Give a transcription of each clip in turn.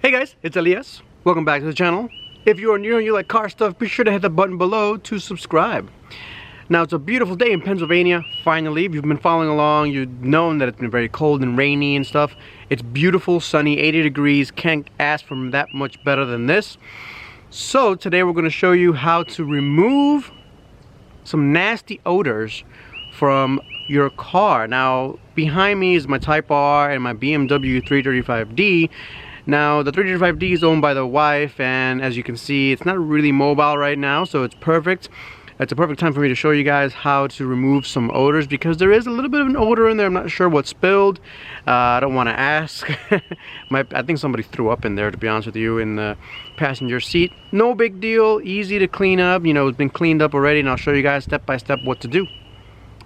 Hey guys, it's Elias. Welcome back to the channel. If you are new and you like car stuff, be sure to hit the button below to subscribe. Now, it's a beautiful day in Pennsylvania, finally. If you've been following along, you've known that it's been very cold and rainy and stuff. It's beautiful, sunny, 80 degrees. Can't ask for that much better than this. So today we're going to show you how to remove some nasty odors from your car. Now, behind me is my Type R and my BMW 335D. Now, the 335D is owned by the wife, and as you can see, it's not really mobile right now, so it's perfect. It's a perfect time for me to show you guys how to remove some odors, because there is a little bit of an odor in there. I'm not sure what spilled. I don't want to ask. I think somebody threw up in there, to be honest with you, in the passenger seat. No big deal, easy to clean up. You know, it's been cleaned up already, and I'll show you guys step by step what to do.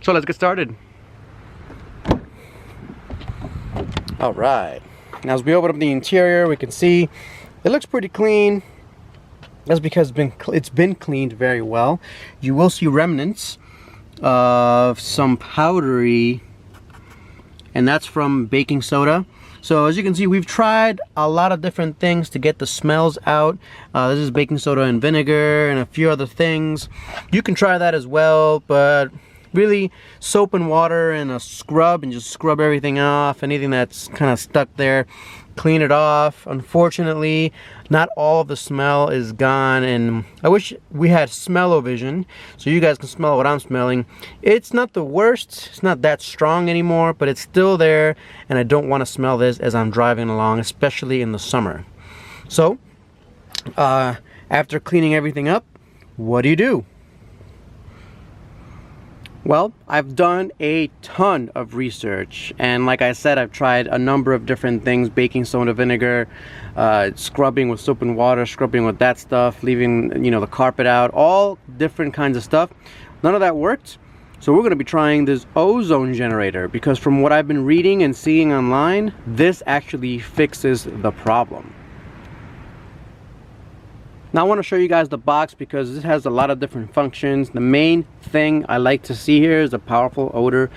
So let's get started. All right. Now, as we open up the interior, we can see it looks pretty clean. That's because it's been cleaned very well. You will see remnants of some powdery, and that's from baking soda. So as you can see, we've tried a lot of different things to get the smells out. This is baking soda and vinegar and a few other things. You can try that as well, but really soap and water and a scrub, and just scrub everything off, anything that's kind of stuck there, clean it off. Unfortunately, not all of the smell is gone, and I wish we had smell-o-vision so you guys can smell what I'm smelling. It's not the worst, it's not that strong anymore, but it's still there, and I don't want to smell this as I'm driving along, especially in the summer. So after cleaning everything up, what do? Well, I've done a ton of research, and like I said, I've tried a number of different things: baking soda, vinegar, scrubbing with soap and water, scrubbing with that stuff, leaving, you know, the carpet out, all different kinds of stuff. None of that worked. So we're going to be trying this ozone generator, because from what I've been reading and seeing online, this actually fixes the problem. Now, I want to show you guys the box because this has a lot of different functions. The main thing I like to see here is a powerful odor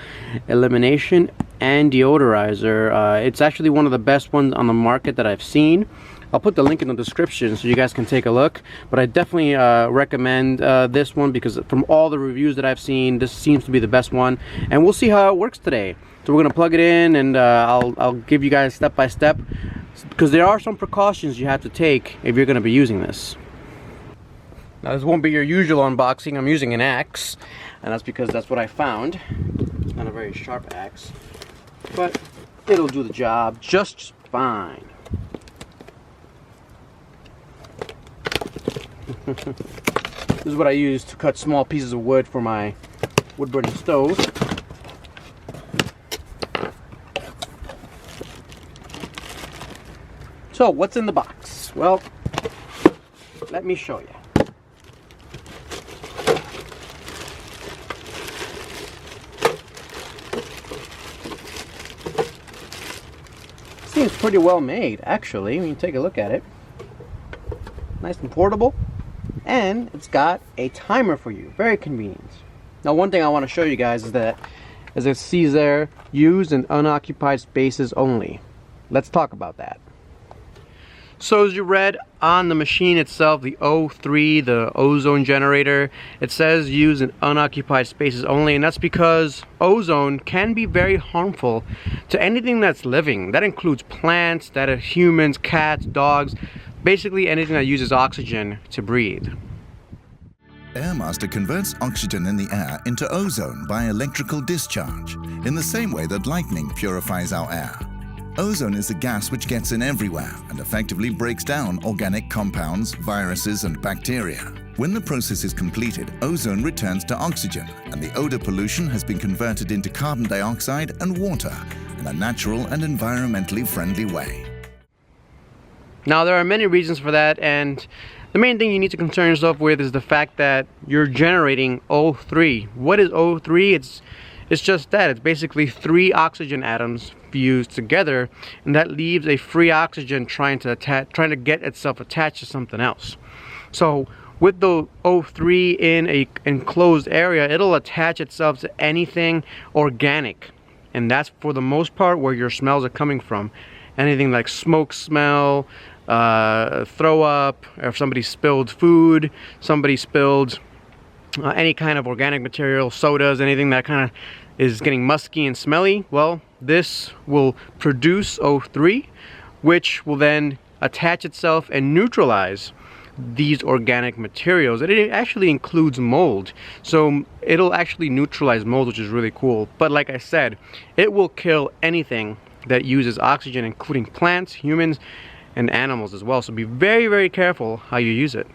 elimination and deodorizer. It's actually one of the best ones on the market that I've seen. I'll put the link in the description so you guys can take a look, but I definitely recommend this one, because from all the reviews that I've seen, this seems to be the best one, and we'll see how it works today. So we're going to plug it in, and I'll give you guys step by step, because there are some precautions you have to take if you're going to be using this. Now, this won't be your usual unboxing. I'm using an axe, and that's because that's what I found. It's not a very sharp axe, but it'll do the job just fine. This is what I use to cut small pieces of wood for my wood-burning stove. So, what's in the box? Well, let me show you. Seems pretty well made, actually, when you take a look at it. Nice and portable, and it's got a timer for you. Very convenient. Now, one thing I want to show you guys is that, as it says there, use in unoccupied spaces only. Let's talk about that. So as you read on the machine itself, the O3, the ozone generator, it says use in unoccupied spaces only, and that's because ozone can be very harmful to anything that's living. That includes plants, that are humans, cats, dogs, basically anything that uses oxygen to breathe. Airmaster converts oxygen in the air into ozone by electrical discharge, in the same way that lightning purifies our air. Ozone is a gas which gets in everywhere and effectively breaks down organic compounds, viruses, and bacteria. When the process is completed, ozone returns to oxygen, and the odor pollution has been converted into carbon dioxide and water in a natural and environmentally friendly way. Now, there are many reasons for that, and the main thing you need to concern yourself with is the fact that you're generating O3. What is O3? It's just that. It's basically 3 oxygen atoms fused together, and that leaves a free oxygen trying to get itself attached to something else. So with the O3 in a enclosed area, it'll attach itself to anything organic, and that's for the most part where your smells are coming from. Anything like smoke smell, throw up, or if somebody spilled food, somebody spilled any kind of organic material, sodas, anything that kind of is getting musky and smelly, well, this will produce O3, which will then attach itself and neutralize these organic materials. And it actually includes mold, so it'll actually neutralize mold, which is really cool. But like I said, it will kill anything that uses oxygen, including plants, humans, and animals as well. So be very, very careful how you use it.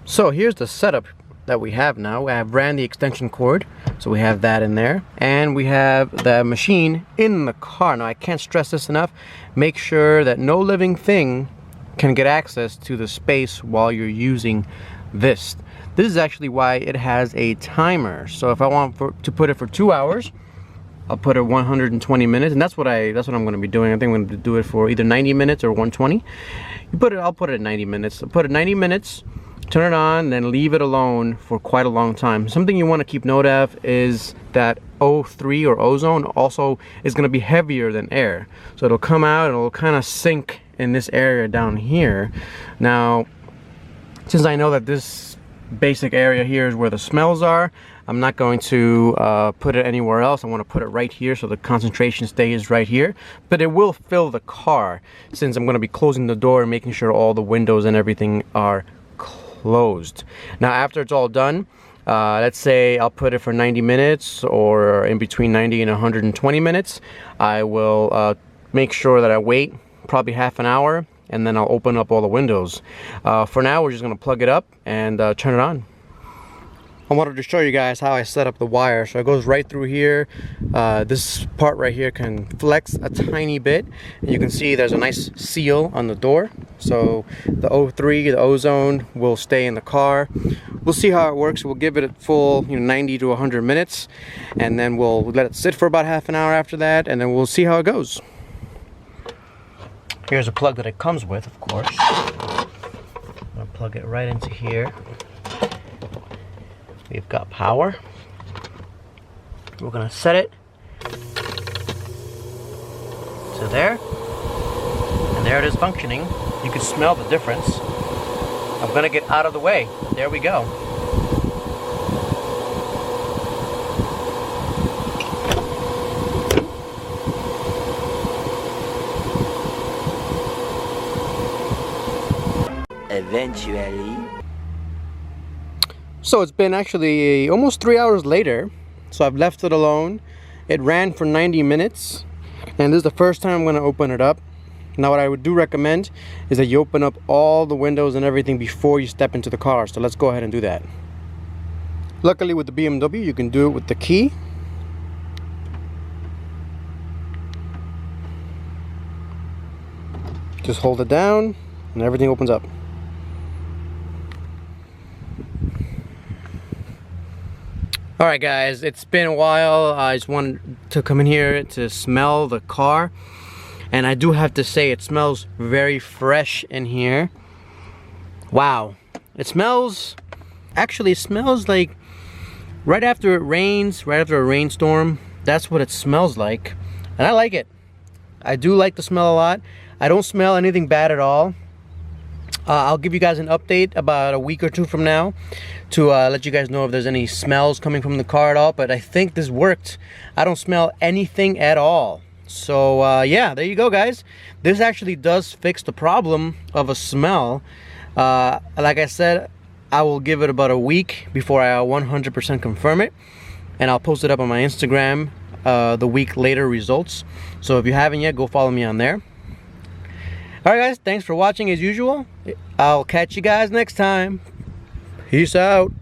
So here's the setup that we have now. I have ran the extension cord, so we have that in there, and we have the machine in the car. Now I can't stress this enough, make sure that no living thing can get access to the space while you're using this. This is actually why it has a timer. So if I want to put it for 2 hours, I'll put it 120 minutes, and that's what I'm going to be doing. I think I'm going to do it for either 90 minutes or 120. I'll put it at 90 minutes. I'll put it 90 minutes, turn it on, then leave it alone for quite a long time. Something you want to keep note of is that O3 or ozone also is going to be heavier than air. So it'll come out and it'll kind of sink in this area down here. Now, since I know that this basic area here is where the smells are, I'm not going to put it anywhere else. I want to put it right here so the concentration stays right here. But it will fill the car, since I'm going to be closing the door and making sure all the windows and everything are closed. Now after it's all done, let's say I'll put it for 90 minutes or in between 90 and 120 minutes. I will make sure that I wait probably half an hour, and then I'll open up all the windows. For now, we're just going to plug it up and turn it on. I wanted to show you guys how I set up the wire. So it goes right through here. This part right here can flex a tiny bit. And you can see there's a nice seal on the door. So the O3, the ozone, will stay in the car. We'll see how it works. We'll give it a full 90 to 100 minutes. And then we'll let it sit for about half an hour after that. And then we'll see how it goes. Here's a plug that it comes with, of course. I'm gonna plug it right into here. We've got power. We're gonna set it to there. And there it is functioning. You can smell the difference. I'm gonna get out of the way. There we go. Eventually. So it's been actually almost 3 hours later. So I've left it alone. It ran for 90 minutes. And this is the first time I'm going to open it up. Now what I would do recommend is that you open up all the windows and everything before you step into the car. So let's go ahead and do that. Luckily with the BMW, you can do it with the key. Just hold it down and everything opens up. Alright guys, it's been a while. I just wanted to come in here to smell the car. And I do have to say, it smells very fresh in here. Wow. It smells like right after it rains, right after a rainstorm. That's what it smells like. And I like it. I do like the smell a lot. I don't smell anything bad at all. I'll give you guys an update about a week or two from now to let you guys know if there's any smells coming from the car at all. But I think this worked. I don't smell anything at all. So yeah, there you go guys. This actually does fix the problem of a smell. Like I said, I will give it about a week before I 100% confirm it. And I'll post it up on my Instagram the week later results. So if you haven't yet, go follow me on there. Alright guys, thanks for watching as usual. I'll catch you guys next time. Peace out.